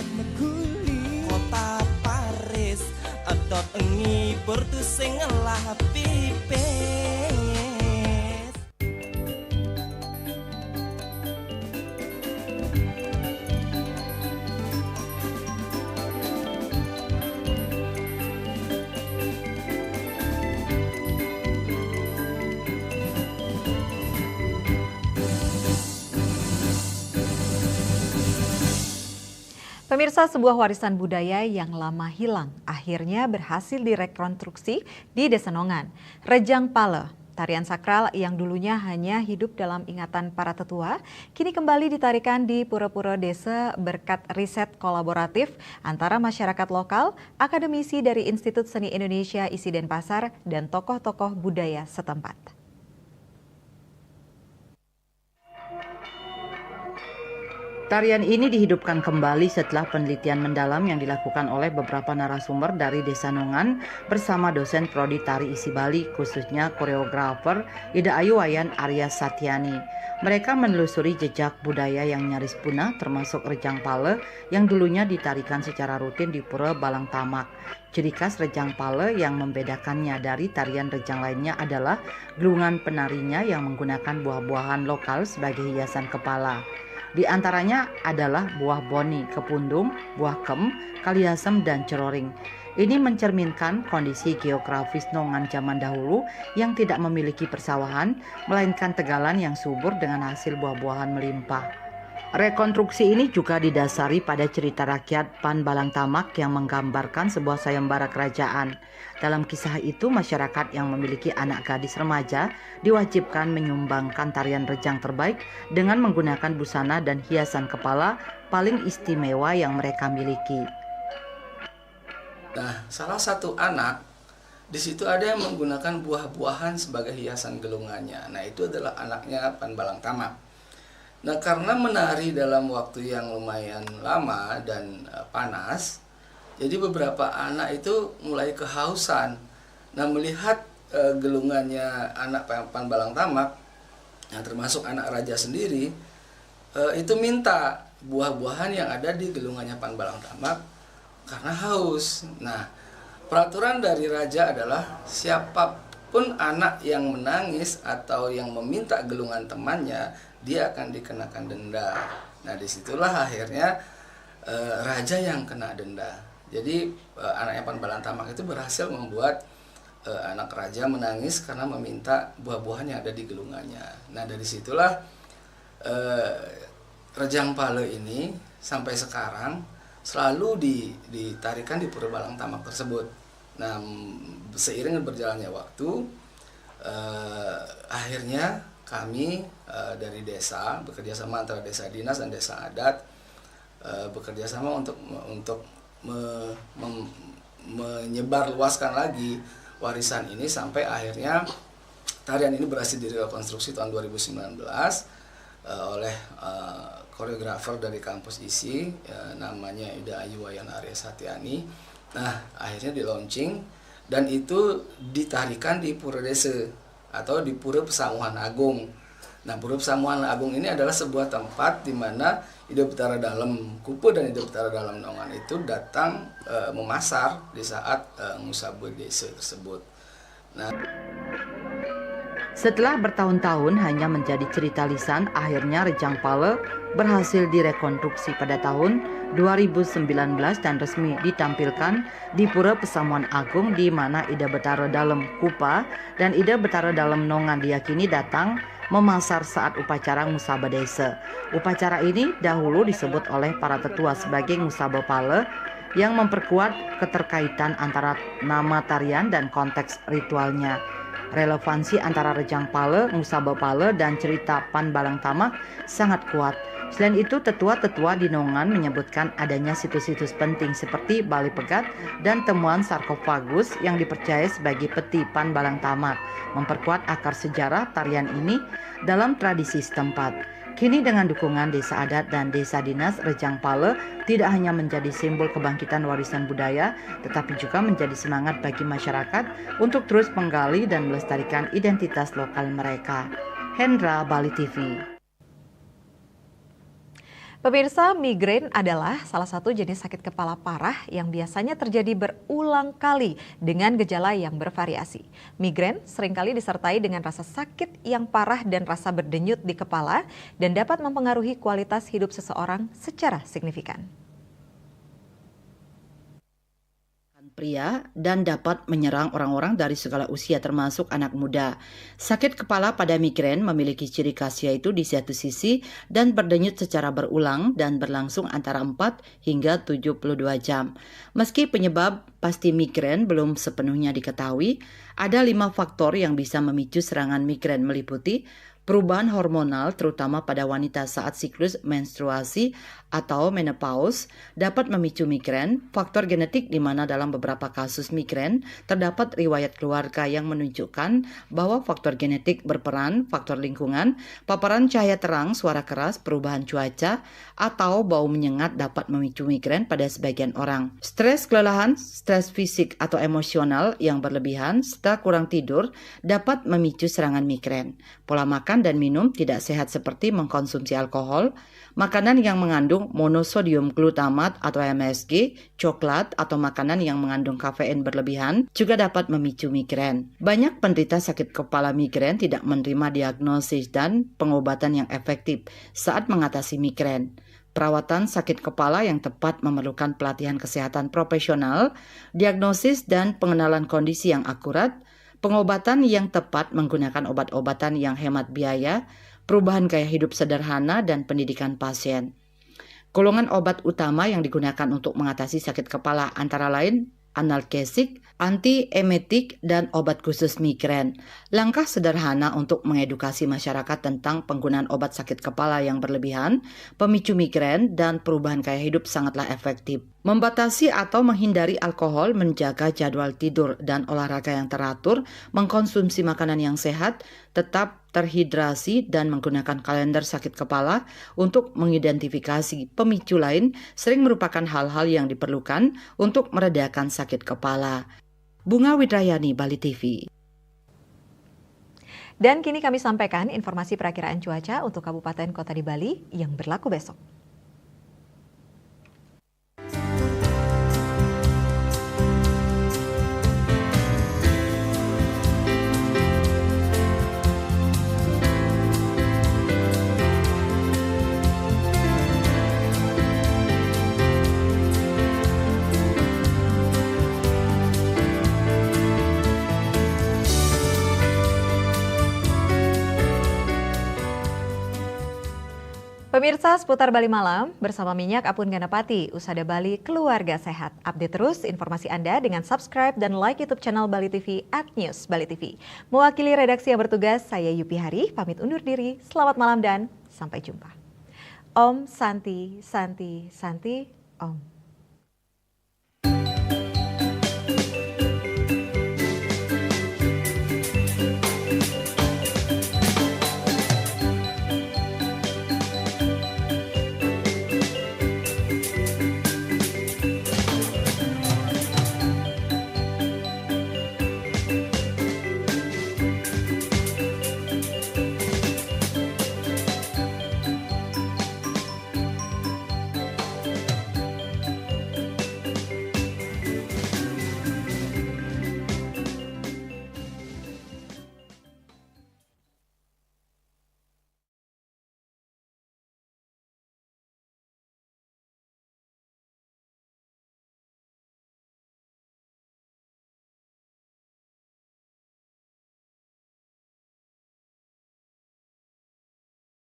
ket mekuli kota Paris adot ngibur tu sing lah pipis. Pemirsa, sebuah warisan budaya yang lama hilang akhirnya berhasil direkonstruksi di Desa Nongan. Rejang Pale, tarian sakral yang dulunya hanya hidup dalam ingatan para tetua, kini kembali ditarikan di pura-pura desa berkat riset kolaboratif antara masyarakat lokal, akademisi dari Institut Seni Indonesia ISI Denpasar, dan tokoh-tokoh budaya setempat. Tarian ini dihidupkan kembali setelah penelitian mendalam yang dilakukan oleh beberapa narasumber dari Desa Nongan bersama dosen prodi tari isi Bali, khususnya koreografer Ida Ayu Wayan Arya Satyani. Mereka menelusuri jejak budaya yang nyaris punah, termasuk Rejang Pale yang dulunya ditarikan secara rutin di Pura Balang Tamak. Ciri khas Rejang Pale yang membedakannya dari tarian rejang lainnya adalah gelungan penarinya yang menggunakan buah-buahan lokal sebagai hiasan kepala. Di antaranya adalah buah boni, kepundung, buah kem, kaliasem, dan ceroring. Ini mencerminkan kondisi geografis Nongan zaman dahulu yang tidak memiliki persawahan, melainkan tegalan yang subur dengan hasil buah-buahan melimpah. Rekonstruksi ini juga didasari pada cerita rakyat Pan Balang Tamak yang menggambarkan sebuah sayembara kerajaan. Dalam kisah itu, masyarakat yang memiliki anak gadis remaja diwajibkan menyumbangkan tarian rejang terbaik dengan menggunakan busana dan hiasan kepala paling istimewa yang mereka miliki. Nah, salah satu anak di situ ada yang menggunakan buah-buahan sebagai hiasan gelungannya. Nah, itu adalah anaknya Pan Balang Tamak. Nah, karena menari dalam waktu yang lumayan lama dan panas, jadi beberapa anak itu mulai kehausan. Nah, melihat gelungannya anak Pan Balang Tamak, nah, termasuk anak raja sendiri, itu minta buah-buahan yang ada di gelungannya Pan Balang Tamak karena haus. Nah, peraturan dari raja adalah siapapun anak yang menangis atau yang meminta gelungan temannya, dia akan dikenakan denda. Nah, disitulah akhirnya raja yang kena denda. Jadi anaknya Pan Balang Tamak itu berhasil membuat anak raja menangis karena meminta buah-buahan yang ada di gelungannya. Nah, dari situlah Rejang Pale ini sampai sekarang selalu ditarikan di Pura Balang Tamak tersebut. Nah, seiring berjalannya waktu, akhirnya kami dari desa bekerja sama antara desa dinas dan desa adat bekerja sama untuk menyebarluaskan lagi warisan ini sampai akhirnya tarian ini berhasil direkonstruksi tahun 2019 oleh koreografer dari kampus ISI namanya Ida Ayu Wayan Arya Satyani. Nah, akhirnya di launching dan itu ditarikan di Pura Desa atau di Pura Pesamuan Agung. Nah, Pura Pesamuan Agung ini adalah sebuah tempat di mana Ida Betara Dalam Kupu dan Ida Betara Dalam Nongan itu datang memasar di saat Ngusabe Desa tersebut. Nah, setelah bertahun-tahun hanya menjadi cerita lisan, akhirnya Rejang Pale berhasil direkonstruksi pada tahun 2019 dan resmi ditampilkan di Pura Pesamuan Agung, di mana Ida Betara Dalam Kupa dan Ida Betara Dalam Nongan diyakini datang memasar saat upacara Ngusabe Desa. Upacara ini dahulu disebut oleh para tetua sebagai Ngusabe Pale yang memperkuat keterkaitan antara nama tarian dan konteks ritualnya. Relevansi antara Rejang Pale, Ngusabe Pale, dan cerita Pan Balang Tamak sangat kuat. Selain itu, tetua-tetua di Nongan menyebutkan adanya situs-situs penting seperti Bali Pegat dan temuan sarkofagus yang dipercaya sebagai peti Pan Balang Tamak, memperkuat akar sejarah tarian ini dalam tradisi setempat. Kini dengan dukungan desa adat dan desa dinas, Rejang Pale tidak hanya menjadi simbol kebangkitan warisan budaya, tetapi juga menjadi semangat bagi masyarakat untuk terus menggali dan melestarikan identitas lokal mereka. Hendra, Bali TV. Pemirsa, migrain adalah salah satu jenis sakit kepala parah yang biasanya terjadi berulang kali dengan gejala yang bervariasi. Migrain seringkali disertai dengan rasa sakit yang parah dan rasa berdenyut di kepala dan dapat mempengaruhi kualitas hidup seseorang secara signifikan. Pria dan dapat menyerang orang-orang dari segala usia termasuk anak muda. Sakit kepala pada migrain memiliki ciri khas yaitu di satu sisi dan berdenyut secara berulang dan berlangsung antara 4 hingga 72 jam. Meski penyebab pasti migrain belum sepenuhnya diketahui, ada 5 faktor yang bisa memicu serangan migrain meliputi perubahan hormonal terutama pada wanita saat siklus menstruasi atau menopause dapat memicu migrain, faktor genetik di mana dalam beberapa kasus migrain terdapat riwayat keluarga yang menunjukkan bahwa faktor genetik berperan, faktor lingkungan, paparan cahaya terang, suara keras, perubahan cuaca, atau bau menyengat dapat memicu migrain pada sebagian orang. Stres, kelelahan, stres fisik atau emosional yang berlebihan, serta kurang tidur dapat memicu serangan migrain. Pola makan dan minum tidak sehat seperti mengkonsumsi alkohol, makanan yang mengandung monosodium glutamat atau MSG, coklat, atau makanan yang mengandung kafein berlebihan juga dapat memicu migrain. Banyak penderita sakit kepala migrain tidak menerima diagnosis dan pengobatan yang efektif saat mengatasi migrain. Perawatan sakit kepala yang tepat memerlukan pelatihan kesehatan profesional, diagnosis dan pengenalan kondisi yang akurat, pengobatan yang tepat menggunakan obat-obatan yang hemat biaya, perubahan gaya hidup sederhana, dan pendidikan pasien. Golongan obat utama yang digunakan untuk mengatasi sakit kepala antara lain analgesik, antiemetik, dan obat khusus migrain. Langkah sederhana untuk mengedukasi masyarakat tentang penggunaan obat sakit kepala yang berlebihan, pemicu migrain, dan perubahan gaya hidup sangatlah efektif. Membatasi atau menghindari alkohol, menjaga jadwal tidur dan olahraga yang teratur, mengkonsumsi makanan yang sehat, tetap terhidrasi, dan menggunakan kalender sakit kepala untuk mengidentifikasi pemicu lain sering merupakan hal-hal yang diperlukan untuk meredakan sakit kepala. Bunga Widrayani, Bali TV. Dan kini kami sampaikan informasi perakiraan cuaca untuk kabupaten kota di Bali yang berlaku besok. Pemirsa, seputar Bali Malam bersama Minyak Apun Ganapati, Usada Bali Keluarga Sehat. Update terus informasi Anda dengan subscribe dan like YouTube channel Bali TV @newsbalitv. Mewakili redaksi yang bertugas, saya Yupi Hari, pamit undur diri. Selamat malam dan sampai jumpa. Om Santi, Santi, Santi, Om.